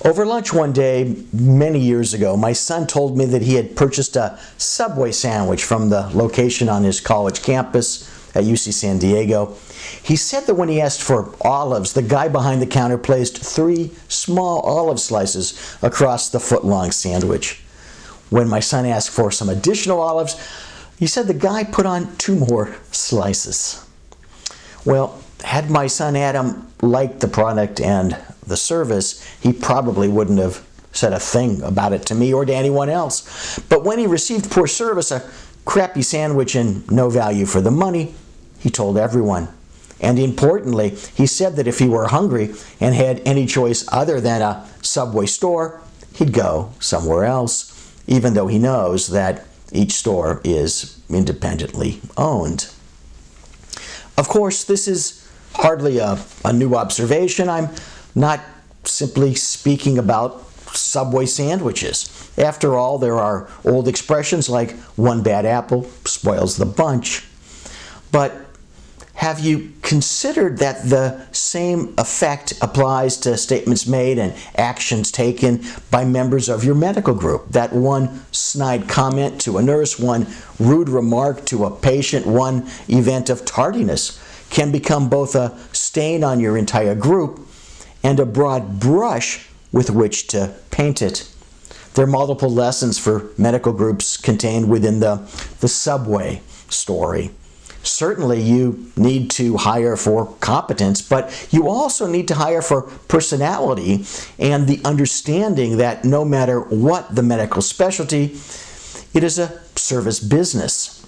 Over lunch one day, many years ago, my son told me that he had purchased a Subway sandwich from the location on his college campus at UC San Diego. He said that when he asked for olives, the guy behind the counter placed 3 small olive slices across the foot-long sandwich. When my son asked for some additional olives, he said the guy put on 2 more slices. Well, had my son Adam liked the product and the service, he probably wouldn't have said a thing about it to me or to anyone else. But when he received poor service, a crappy sandwich and no value for the money, he told everyone. And importantly, he said that if he were hungry and had any choice other than a Subway store, he'd go somewhere else, even though he knows that each store is independently owned. Of course, this is hardly a new observation. I'm not simply speaking about Subway sandwiches. After all, there are old expressions like one bad apple spoils the bunch. But have you considered that the same effect applies to statements made and actions taken by members of your medical group? That one snide comment to a nurse, one rude remark to a patient, one event of tardiness can become both a stain on your entire group and a broad brush with which to paint it. There are multiple lessons for medical groups contained within the Subway story. Certainly you need to hire for competence, but you also need to hire for personality and the understanding that no matter what the medical specialty, it is a service business.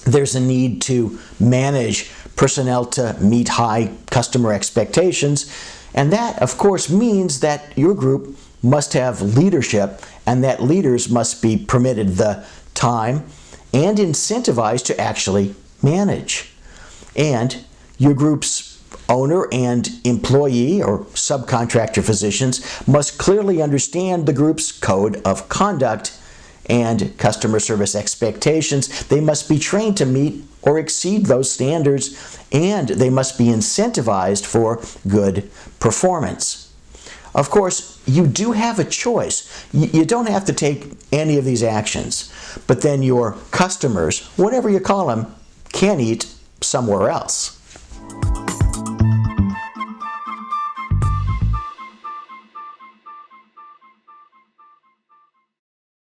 There's a need to manage personnel to meet high customer expectations, and that, of course, means that your group must have leadership, and that leaders must be permitted the time and incentivized to actually manage. And your group's owner and employee or subcontractor physicians must clearly understand the group's code of conduct and customer service expectations. They must be trained to meet or exceed those standards, and they must be incentivized for good performance. Of course, you do have a choice. You don't have to take any of these actions, but then your customers, whatever you call them, can eat somewhere else.